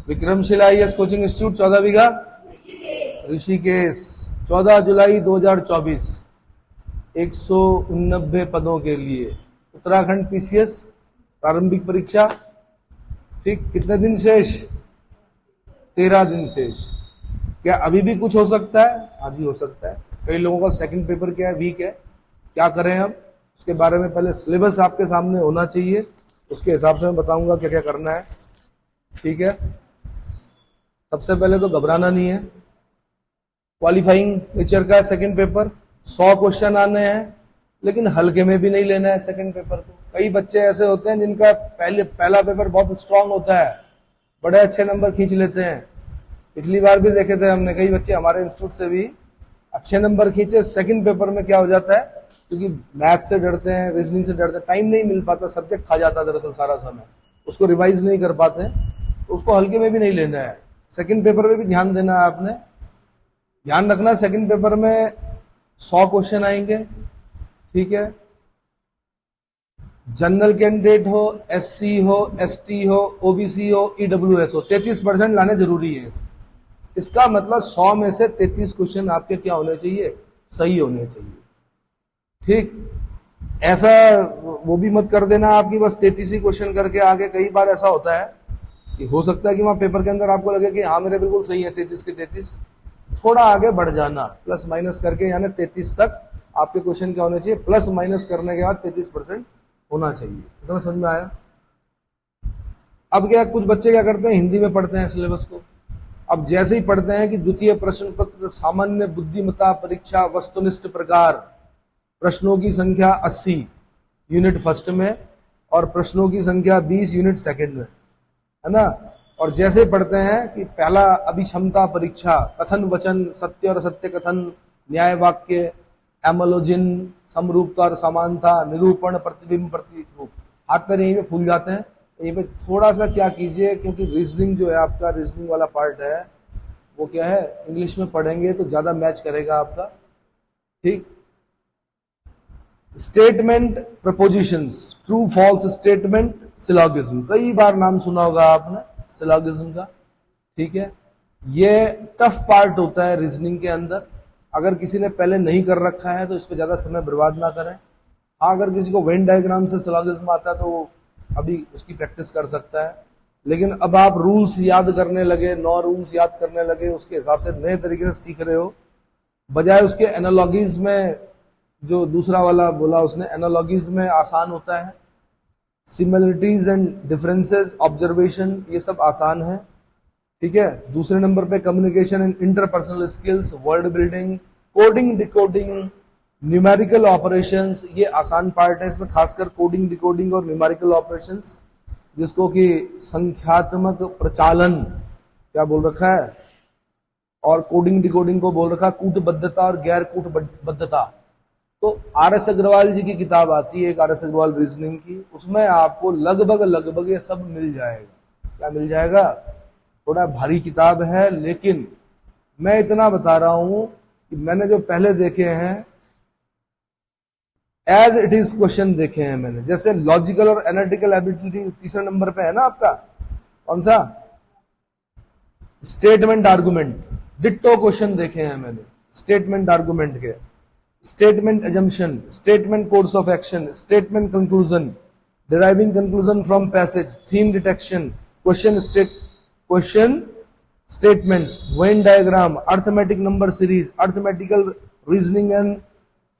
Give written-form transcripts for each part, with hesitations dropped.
Vikramshila IAS coaching institute 14 बीघा ऋषिकेश 14 जुलाई 2024 189 पदों के लिए उत्तराखंड पीसीएस प्रारंभिक परीक्षा। ठीक, कितने दिन शेष? 13 दिन शेष। क्या अभी भी कुछ हो सकता है? हाँ जी, हो सकता है। कई लोगों का सेकंड पेपर क्या है, वीक है। क्या करें हम, उसके बारे में पहले सिलेबस आपके सामने होना चाहिए, उसके हिसाब से मैं बताऊंगा क्या क्या करना है। ठीक है, सबसे पहले तो घबराना नहीं है। क्वालिफाइंग नेचर का सेकंड पेपर, 100 क्वेश्चन आने हैं, लेकिन हल्के में भी नहीं लेना है सेकंड पेपर को। कई बच्चे ऐसे होते हैं जिनका पहला पेपर बहुत स्ट्रांग होता है, बड़े अच्छे नंबर खींच लेते हैं। पिछली बार भी देखे थे हमने, कई बच्चे हमारे इंस्टीट्यूट से भी अच्छे नंबर खींचे। सेकंड पेपर में क्या हो जाता है, क्योंकि मैथ से डरते हैं, रीजनिंग से डरते हैं, टाइम नहीं मिल पाता, सब्जेक्ट खा जाता है दरअसल सारा समय, उसको रिवाइज नहीं कर पाते, तो उसको हल्के में भी नहीं लेना है। सेकंड पेपर में भी ध्यान देना है आपने। ध्यान रखना, सेकंड पेपर में 100 क्वेश्चन आएंगे। ठीक है, जनरल कैंडिडेट हो, एससी हो, एसटी हो, ओबीसी हो, ईडब्ल्यूएस हो, 33% लाने जरूरी है। इसका मतलब 100 में से 33 क्वेश्चन आपके क्या होने चाहिए, सही होने चाहिए। ठीक, ऐसा वो भी मत कर देना आपकी बस 33 ही क्वेश्चन करके आगे। कई बार ऐसा होता है कि हो सकता है कि वहां पेपर के अंदर आपको लगे कि हाँ मेरे बिल्कुल सही है 33 के 33, थोड़ा आगे बढ़ जाना, प्लस माइनस करके, यानी 33 तक आपके क्वेश्चन क्या होने चाहिए, प्लस माइनस करने के बाद 33% होना चाहिए। इतना समझ में आया? अब क्या, कुछ बच्चे क्या करते हैं, हिंदी में पढ़ते हैं सिलेबस को। अब जैसे ही पढ़ते हैं कि द्वितीय प्रश्न पत्र सामान्य बुद्धिमत्ता परीक्षा वस्तुनिष्ठ प्रकार, प्रश्नों की संख्या 80 यूनिट फर्स्ट में और प्रश्नों की संख्या 20 यूनिट सेकंड में, है ना। और जैसे पढ़ते हैं कि पहला अभिक्षमता परीक्षा, कथन वचन, सत्य और सत्य कथन, न्याय वाक्य, एमोलॉजिन, समरूपता और समानता, निरूपण, प्रतिबिंब, प्रतिरूप, हाथ पैर यहीं पे फूल जाते हैं। यहीं पे थोड़ा सा क्या कीजिए, क्योंकि रीजनिंग जो है आपका, रीजनिंग वाला पार्ट है वो क्या है, इंग्लिश में पढ़ेंगे तो ज्यादा मैच करेगा आपका। ठीक, statement, propositions, true false statement, syllogism, कई बार नाम सुना होगा आपने सिलॉगिज्म का। ठीक है, ये टफ पार्ट होता है रीजनिंग के अंदर। अगर किसी ने पहले नहीं कर रखा है तो इस पर ज्यादा समय बर्बाद ना करें। हाँ, अगर किसी को वेन डायग्राम से सिलॉगिज्म आता है तो वो अभी उसकी प्रैक्टिस कर सकता है। लेकिन अब आप रूल्स याद करने लगे, 9 रूल्स याद करने लगे, उसके हिसाब से नए तरीके से सीख रहे हो, बजाय उसके एनालॉजीज में, जो दूसरा वाला बोला उसने, एनालॉजीज में आसान होता है, सिमिलरिटीज एंड डिफरेंसेस, ऑब्जर्वेशन, ये सब आसान है। ठीक है, दूसरे नंबर पे communication and interpersonal skills, word building, coding decoding, numerical operations, ये आसान पार्ट है इसमें, खासकर कोडिंग डिकोडिंग और न्यूमेरिकल ऑपरेशंस, जिसको कि संख्यात्मक प्रचालन क्या बोल रखा है, और कोडिंग डिकोडिंग को बोल रखा कूटबद्धता और गैर कूटबद्धता। तो आर.एस. अग्रवाल जी की किताब आती है एक, आर.एस. अग्रवाल रीजनिंग की, उसमें आपको लगभग ये सब मिल जाएगा। क्या मिल जाएगा? थोड़ा भारी किताब है, लेकिन मैं इतना बता रहा हूं कि मैंने जो पहले देखे हैं एज इट इज क्वेश्चन देखे हैं मैंने। जैसे लॉजिकल और एनालिटिकल एबिलिटी तीसरे नंबर पे है ना आपका, कौन सा, स्टेटमेंट आर्गुमेंट, डिट्टो क्वेश्चन देखे हैं मैंने स्टेटमेंट आर्गुमेंट के, statement assumption, statement course of action, statement conclusion, deriving conclusion from passage, theme detection, question statements, Venn diagram, arithmetic number series, arithmetical reasoning and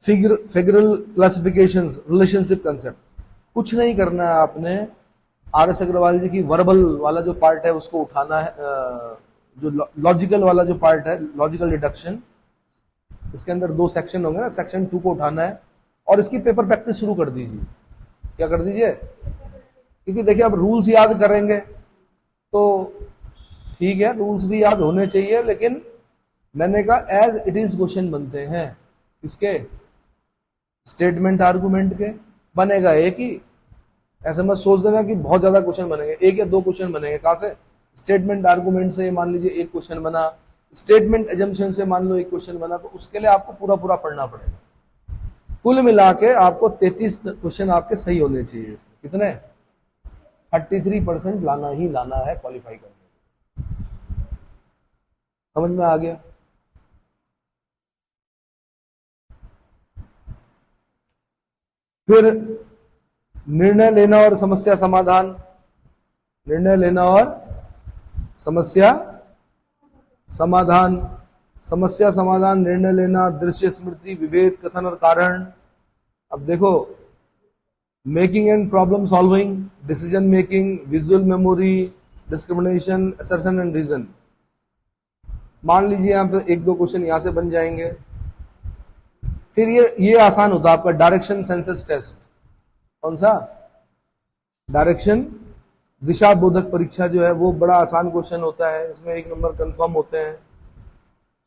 figural classifications, relationship concept. कुछ नहीं करना है आपने, RS. Agarwal जी की verbal वाला जो part है उसको उठाना है, जो लॉजिकल वाला जो पार्ट है, लॉजिकल डिडक्शन, इसके अंदर 2 सेक्शन होंगे ना, सेक्शन 2 को उठाना है और इसकी पेपर प्रैक्टिस शुरू कर दीजिए। क्या कर दीजिए? क्योंकि देखिए अब रूल्स याद करेंगे तो ठीक है, रूल्स भी याद होने चाहिए, लेकिन मैंने कहा एज इट इज क्वेश्चन बनते हैं। किसके? स्टेटमेंट आर्गुमेंट के। बनेगा एक ही, ऐसे मत सोच देना कि बहुत ज्यादा क्वेश्चन बनेंगे, 1 या 2 क्वेश्चन बनेंगे। कहां से? स्टेटमेंट आर्गुमेंट से मान लीजिए 1 क्वेश्चन बना, स्टेटमेंट एजम्पशन से मान लो 1 क्वेश्चन बना, तो उसके लिए आपको पूरा पढ़ना पड़ेगा। कुल मिला के आपको 33 क्वेश्चन आपके सही होने चाहिए। कितने? 33% लाना ही लाना है क्वालिफाई करने। समझ में आ गया? फिर निर्णय लेना और समस्या समाधान, निर्णय लेना और समस्या समाधान, समस्या समाधान, निर्णय लेना, दृश्य स्मृति, विभेद, कथन और कारण। अब देखो, making and problem solving, decision making, visual memory, discrimination, assertion and reason. मान लीजिए यहां पे एक दो क्वेश्चन यहां से बन जाएंगे। फिर ये आसान होता है आपका डायरेक्शन सेंसस टेस्ट। कौन सा? डायरेक्शन दिशा बोधक परीक्षा जो है वो बड़ा आसान क्वेश्चन होता है, इसमें 1 नंबर कंफर्म होते हैं।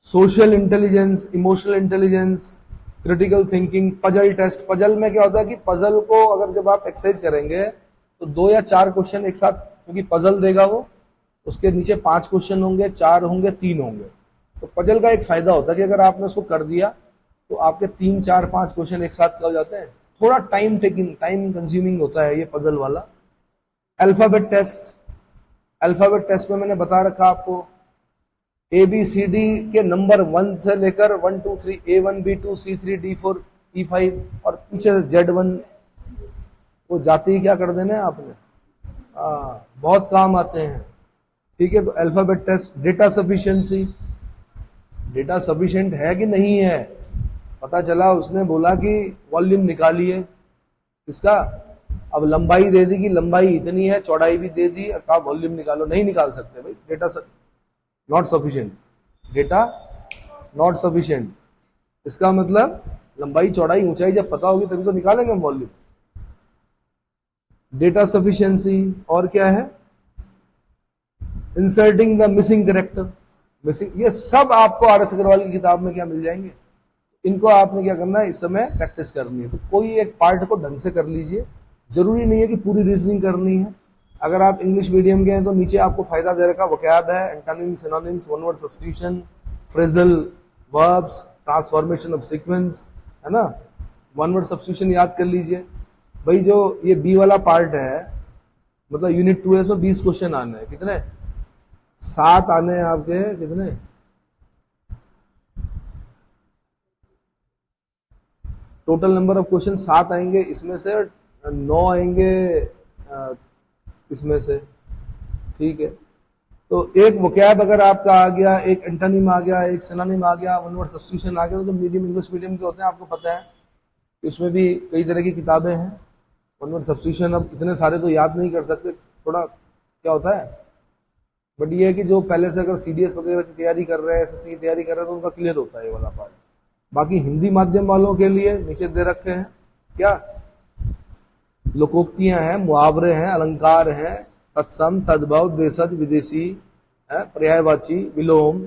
Social intelligence, emotional intelligence, critical thinking, puzzle test. Puzzle में क्या होता है कि पजल को अगर जब आप एक्सरसाइज करेंगे तो 2 या 4 क्वेश्चन एक साथ, क्योंकि पजल देगा वो, उसके नीचे 5 क्वेश्चन होंगे, 4 होंगे, 3 होंगे। तो पजल का एक फायदा होता है कि अगर आपने उसको कर दिया तो आपके 3, 4, 5 क्वेश्चन एक साथ हो जाते हैं। थोड़ा टाइम कंज्यूमिंग होता है ये पजल वाला। अल्फाबेट टेस्ट, अल्फाबेट टेस्ट में मैंने बता रखा आपको ABCD के नंबर 1 से लेकर 1 2 3 A1 B2 C3 D4 E5 और पीछे से Z1, वो जाती ही क्या कर देने आपने, बहुत काम आते हैं। ठीक है, तो alphabet test. Data sufficiency, data sufficient है कि नहीं है, पता चला उसने बोला कि वॉल्यूम निकालिए इसका, अब लंबाई दे दी कि लंबाई इतनी है, चौड़ाई भी दे दी, कहा वॉल्यूम निकालो, नहीं निकाल सकते भाई, data not sufficient, data not sufficient. इसका मतलब लंबाई चौड़ाई ऊंचाई जब पता होगी तभी तो निकालेंगे हम वॉल्यूम। Data sufficiency. और क्या है? Inserting the missing character, missing, ये सब आपको RS अग्रवाल की किताब में क्या मिल जाएंगे। इनको आपने क्या करना है, इस समय प्रैक्टिस करनी है। तो कोई एक पार्ट को ढंग से कर लीजिए, जरूरी नहीं है कि पूरी रीजनिंग करनी है। अगर आप इंग्लिश मीडियम के हैं तो नीचे आपको फायदा दे रखा वोकैब है, antonyms, synonyms, one word substitution, phrasal verbs, transformation of sequence, है ना। वन वर्ड सब्स्टिट्यूशन याद कर लीजिए भाई। जो ये बी वाला पार्ट है, मतलब यूनिट 2 है, इसमें 20 क्वेश्चन आने हैं। कितने? 7 आने हैं आपके। कितने? टोटल नंबर ऑफ क्वेश्चन 7 आएंगे, इसमें से 9 आएंगे इसमें से। ठीक है, तो एक वोकैब अगर आपका आ गया, एक एंटोनिम आ गया, एक सिनोनिम आ गया, वन वर्ड सब्स्टिट्यूशन आ गया, तो मीडियम इंग्लिश मीडियम के होते हैं, आपको पता है। इसमें भी कई तरह की किताबें हैं। वन वर्ड सब्स्टिट्यूशन अब इतने सारे तो याद नहीं कर सकते, थोड़ा क्या होता है, बट ये है कि जो पहले से अगर CDS वगैरह की तैयारी कर रहे हैं, SSC की तैयारी कर रहे हैं, तो उनका क्लियर होता है ये वाला पार्ट। बाकी हिंदी माध्यम वालों के लिए नीचे दे रखे हैं क्या, लोकोक्तियां हैं, मुहावरे हैं, अलंकार हैं, तत्सम, तद्भव, देशज, विदेशी है, पर्यायवाची, विलोम,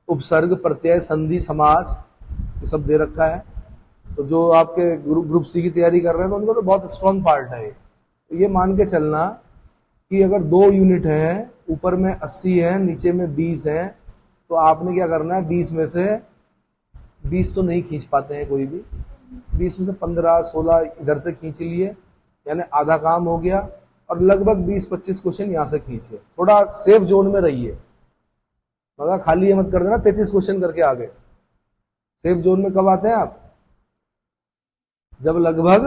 उपसर्ग, प्रत्यय, संधि, समास, ये सब दे रखा है। तो जो आपके ग्रुप C की तैयारी कर रहे हैं तो उनको तो बहुत स्ट्रॉन्ग पार्ट है। तो ये मान के चलना कि अगर 2 यूनिट हैं, ऊपर में 80 है, नीचे में 20 है, तो आपने क्या करना है, 20 में से 20 तो नहीं खींच पाते हैं कोई भी, 20 में से 15 16 इधर से खींच लिए, यानी आधा काम हो गया। और लगभग 20-25 क्वेश्चन यहां से खींचे, थोड़ा सेफ जोन में रहिए, मगर खाली ये मत कर देना 33 क्वेश्चन करके आ गए। सेफ जोन में कब आते हैं आप, जब लगभग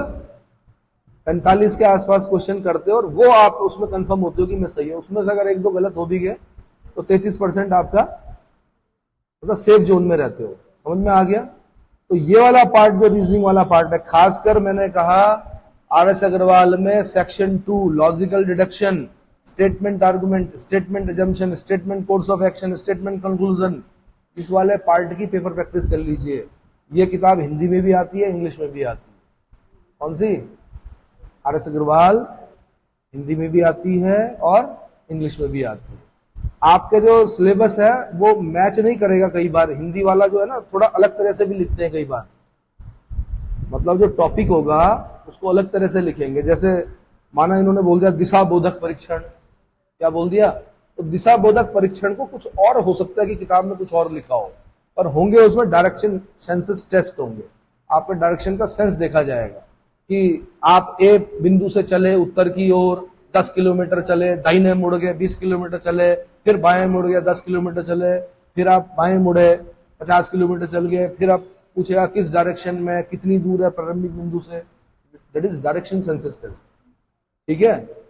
45 के आसपास क्वेश्चन करते हो और वो आप उसमें कंफर्म होते हो कि मैं सही हूं। उसमें से अगर 1-2 गलत हो भी गए तो 33% आपका मतलब सेफ जोन में रहते हो। समझ में आ गया? तो ये वाला पार्ट जो रीजनिंग वाला पार्ट है, खासकर मैंने कहा RS अग्रवाल में section 2 logical deduction, statement argument, statement assumption, statement course of action, statement conclusion, इस वाले पार्ट की पेपर प्रैक्टिस कर लीजिए। ये किताब हिंदी में भी आती है, इंग्लिश में भी आती है। कौन सी? RS अग्रवाल हिंदी में भी आती है और इंग्लिश में भी आती है। आपके जो सिलेबस है वो मैच नहीं करेगा कई बार, हिंदी वाला जो है ना थोड़ा अलग तरह से भी लिखते हैं कई बार, मतलब जो टॉपिक होगा उसको अलग तरह से लिखेंगे। जैसे माना इन्होंने बोल दिया दिशा बोधक परीक्षण, क्या बोल दिया, तो दिशा बोधक परीक्षण को कुछ और हो सकता है कि किताब में कुछ और लिखा हो, पर होंगे उसमें डायरेक्शन सेंसस टेस्ट होंगे, आपके डायरेक्शन का सेंस देखा जाएगा कि आप A बिंदु से चले उत्तर की ओर 10 किलोमीटर चले, दाहिने मुड़ गए 20 किलोमीटर चले, फिर बाएं मुड़ गए 10 किलोमीटर चले, फिर आप बाएं मुड़े 50 किलोमीटर चल गए, फिर आप पूछेगा किस डायरेक्शन में, कितनी दूर है प्रारंभिक बिंदु से, that is direction sense distance. ठीक है।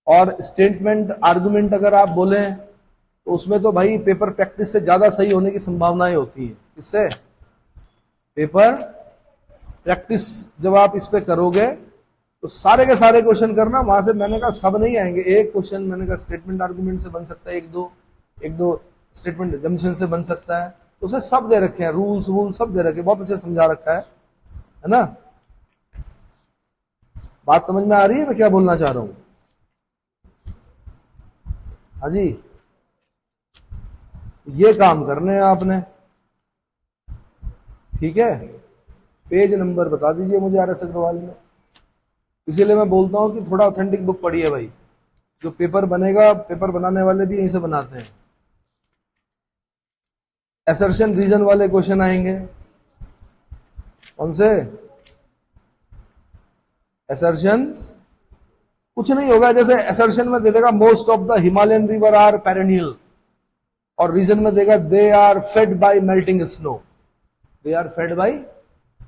और स्टेटमेंट आर्गुमेंट अगर आप बोले तो उसमें तो भाई पेपर प्रैक्टिस से ज्यादा सही होने की संभावनाएं होती है। किससे? पेपर प्रैक्टिस जब आप इस पे करोगे तो सारे के सारे क्वेश्चन करना, वहां से मैंने कहा सब नहीं आएंगे, एक क्वेश्चन मैंने कहा स्टेटमेंट आर्गुमेंट से बन सकता है, एक दो स्टेटमेंट जंक्शन से बन सकता है, तो उसे सब दे रखे हैं, रूल्स वूल सब दे रखे, बहुत अच्छे समझा रखा है ना। बात समझ में आ रही है मैं क्या बोलना चाह रहा हूं? हाँ जी, ये काम करने हैं आपने। ठीक है, पेज नंबर बता दीजिए मुझे आर एस अग्रवाल में। इसीलिए मैं बोलता हूं कि थोड़ा ऑथेंटिक बुक पढ़िए भाई, जो पेपर बनेगा, पेपर बनाने वाले भी यहीं से बनाते हैं। असर्शन रीजन वाले क्वेश्चन आएंगे। कौन से? असर्शन कुछ नहीं होगा, जैसे असर्शन में दे देगा most of the Himalayan river are perennial, और रीजन में देगा they are fed by melting snow, they are fed by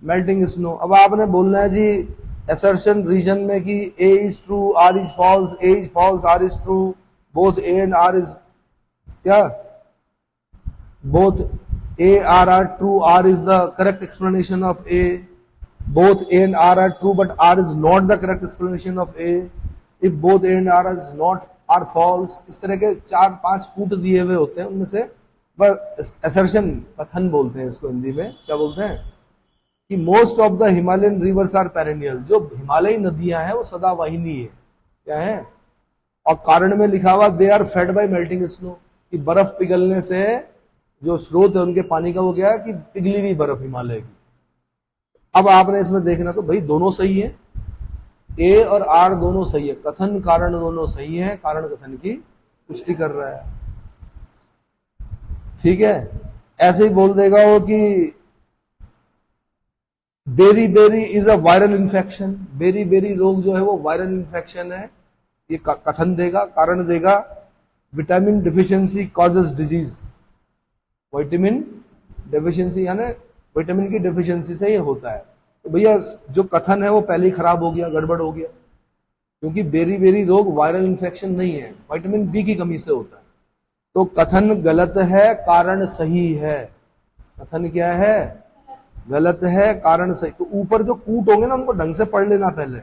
melting snow. अब आपने बोलना है जी असर्शन रीजन में कि A is true, R is false, A is false, R is true, both A and R is क्या, both A are true, R is the correct explanation of A, both A and R are true but R is not the correct explanation of A, if both A and R is not are false। इस तरह के 4-5 कूट दिए हुए होते हैं, उनमें से बस असर्शन, कथन बोलते हैं इसको हिंदी में, क्या बोलते हैं कि most of the Himalayan rivers are perennial, जो हिमालयी नदियां हैं वो सदावाहिनी है, क्या है, और कारण में लिखा हुआ they are fed by melting snow, कि बर्फ पिघलने से जो स्रोत है उनके पानी का वो क्या है कि पिघली हुई बर्फ हिमालय की। अब आपने इसमें देखना तो भाई दोनों सही है, ए और आर दोनों सही है, कथन कारण दोनों सही है, कारण कथन की पुष्टि कर रहा है। ठीक है, ऐसे ही बोल देगा वो कि beriberi is a viral infection, beriberi रोग जो है वो वायरल इन्फेक्शन है, ये कथन देगा। कारण देगा vitamin deficiency causes disease, vitamin deficiency यानी विटामिन की डेफिशिएंसी से ये होता है। तो भैया जो कथन है वो पहले ही खराब हो गया, गड़बड़ हो गया, क्योंकि बेरी बेरी रोग वायरल इन्फेक्शन नहीं है, विटामिन बी की कमी से होता है। तो कथन गलत है, कारण सही है। कथन क्या है? गलत है, कारण सही। तो ऊपर जो कूट होंगे ना उनको ढंग से पढ़ लेना पहले।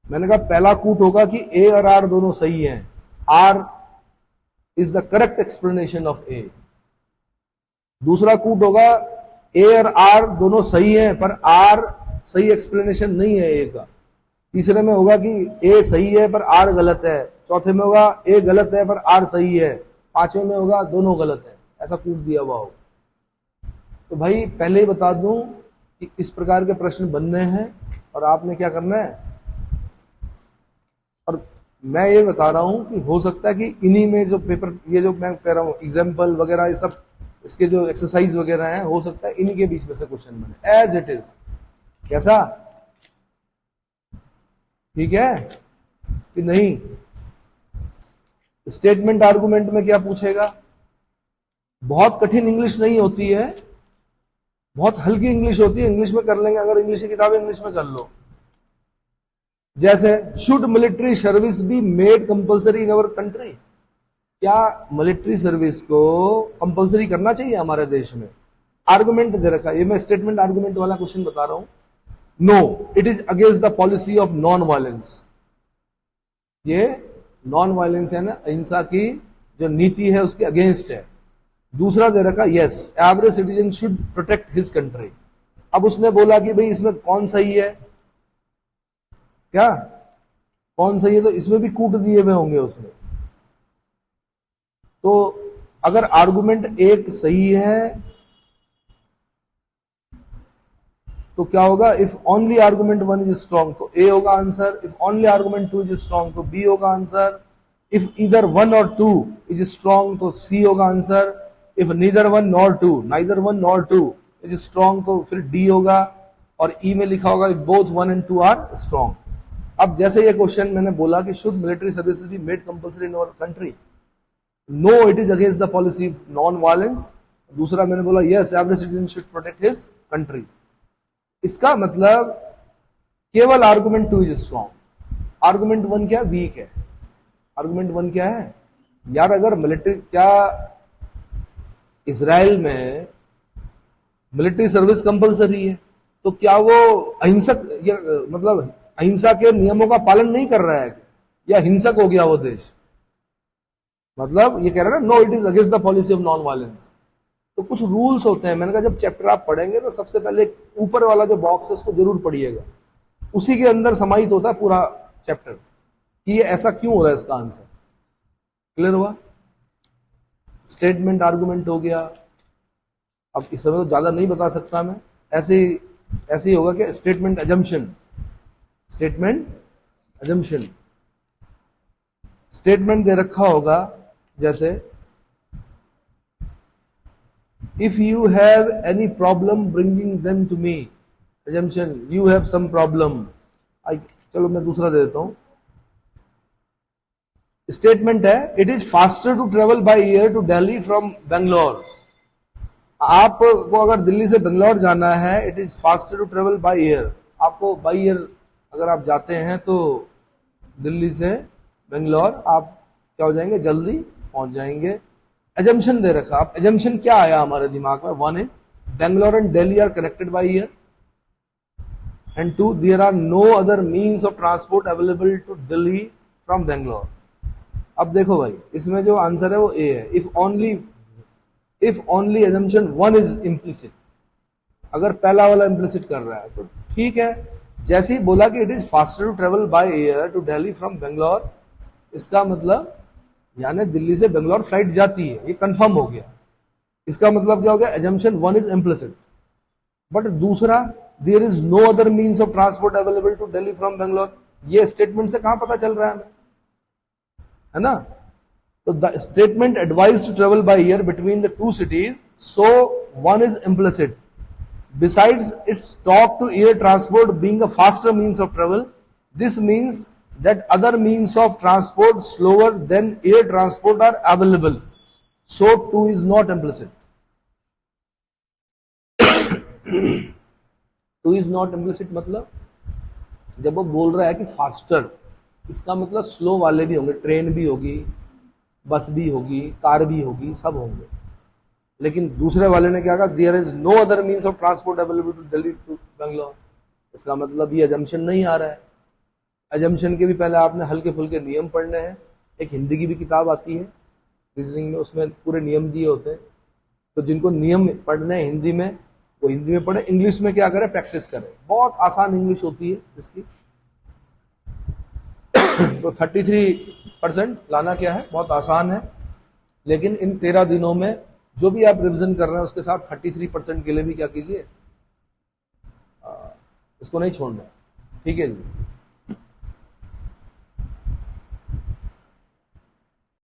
मैंने कहा पहला कूट होगा कि ए और आर दोनों सही हैं, R is the correct explanation of A. दूसरा कूट होगा ए और आर दोनों सही हैं पर आर सही एक्सप्लेनेशन नहीं है ए का। तीसरे में होगा कि ए सही है पर आर गलत है। चौथे में होगा ए गलत है पर आर सही है। पांचवें में होगा दोनों गलत है। ऐसा कूट दिया हुआ होगा। तो भाई पहले ही बता दूं कि इस प्रकार के प्रश्न बनने हैं और आपने क्या करना है। और मैं ये बता रहा हूं कि हो सकता है कि इन्हीं में जो पेपर, ये जो मैं कह रहा हूं एग्जाम्पल वगैरह, ये सब इसके जो एक्सरसाइज वगैरह हैं, हो सकता है इन्हीं के बीच में से क्वेश्चन बने एज इट इज। कैसा? ठीक है कि नहीं? स्टेटमेंट आर्गुमेंट में क्या पूछेगा? बहुत कठिन इंग्लिश नहीं होती है, बहुत हल्की इंग्लिश होती है। इंग्लिश में कर लेंगे, अगर इंग्लिश की किताब इंग्लिश में कर लो। जैसे should military service B made compulsory in our country, क्या मिलिट्री सर्विस को कंपलसरी करना चाहिए हमारे देश में? आर्गुमेंट दे रखा है, ये मैं स्टेटमेंट आर्गुमेंट वाला क्वेश्चन बता रहा हूं। No, it is against the policy of non violence, ये नॉन वायलेंस है ना, अहिंसा की जो नीति है उसके अगेंस्ट है। दूसरा दे रखा yes, average citizen should protect his country. अब उसने बोला कि भाई इसमें कौन सही है, क्या कौन सही है, तो इसमें भी कूट दिए हुए होंगे उसने। तो अगर आर्गुमेंट एक सही है तो क्या होगा? If only argument one is strong तो ए होगा answer, if only argument two is strong तो बी होगा answer, if either one or two is strong तो सी होगा answer, if neither one nor two, neither one nor two is strong तो फिर D होगा, और E में लिखा होगा both one and two are strong. अब जैसे ये क्वेश्चन मैंने बोला कि should military services be made compulsory in our country, no it is against the policy non violence. दूसरा मैंने बोला yes every citizen should protect his country. इसका मतलब केवल आर्गुमेंट 2 इज स्ट्रॉन्ग, आर्गुमेंट 1 क्या वीक है। आर्गुमेंट 1 क्या है यार, अगर मिलिट्री, क्या इजराइल में मिलिट्री सर्विस कंपलसरी है तो क्या वो अहिंसक मतलब अहिंसा के नियमों का पालन नहीं कर रहा है, या हिंसक हो गया वो देश? मतलब ये कह रहा है ना, no it is against the policy of non violence. तो कुछ रूल्स होते हैं, मैंने कहा जब चैप्टर आप पढ़ेंगे तो सबसे पहले ऊपर वाला जो बॉक्स है उसको जरूर पढ़िएगा, उसी के अंदर समाहित होता है पूरा चैप्टर कि ये ऐसा क्यों हो रहा है, इसका आंसर क्लियर हुआ। स्टेटमेंट आर्गुमेंट हो गया। अब इस समय तो ज्यादा नहीं बता सकता मैं, ऐसे ही होगा कि statement assumption, statement assumption, statement दे रखा होगा जैसे if you have any problem bringing them to me, assumption you have some problem। चलो मैं दूसरा दे देता हूं। स्टेटमेंट है it is faster to travel by air to Delhi from Bangalore. आपको अगर दिल्ली से बेंगलोर जाना है, it is faster to travel by air. आपको बाय एयर अगर आप जाते हैं तो दिल्ली से बेंगलोर आप क्या हो जाएंगे, जल्दी पहुंच जाएंगे। एजम्पशन दे रखा, आप एजम्पशन क्या आया हमारे दिमाग में, 1 is Bangalore and Delhi are connected by air, and 2 there are no other means of transport available to Delhi from Bangalore। अब देखो भाई इसमें जो आंसर है वो ए है, if only assumption 1 is implicit। अगर पहला वाला implicit कर रहा है तो ठीक है। जैसे ही बोला कि it is faster to travel by air to Delhi from Bangalore, इसका मतलब यानी दिल्ली से बेंगलोर फ्लाइट जाती है, ये कंफर्म हो गया। इसका मतलब क्या हो गया, assumption 1 is implicit। बट दूसरा there is no other means of transport available to Delhi from Bangalore, ये स्टेटमेंट से कहां पता चल रहा है हमें, है ना। तो the statement advise to travel by air between the 2 cities, so 1 is implicit। Besides its talk to air transport being a faster means of travel, this means that other means of transport slower than air transport are available, so 2 is not implicit। 2 is not implicit मतलब जब वो बोल रहा है कि faster, इसका मतलब slow वाले भी होंगे, ट्रेन भी होगी, बस भी होगी, कार भी होगी, सब होंगे। लेकिन दूसरे वाले ने क्या कहा, there is no other means of transport available to Delhi to Bangalore. इसका मतलब ये अजम्पशन नहीं आ रहा है। अजम्पशन के भी पहले आपने हल्के फुल्के नियम पढ़ने हैं। एक हिंदी की भी किताब आती है रीजनिंग में, उसमें पूरे नियम दिए होते हैं। तो जिनको नियम पढ़ने हैं हिंदी में वो हिंदी में पढ़े, इंग्लिश में क्या करें, प्रैक्टिस करें। बहुत आसान इंग्लिश होती है इसकी। तो 33% लाना क्या है, बहुत आसान है। लेकिन इन 13 दिनों में जो भी आप रिवीजन कर रहे हैं उसके साथ 33% के लिए भी क्या कीजिए, इसको नहीं छोड़ना, ठीक है जी।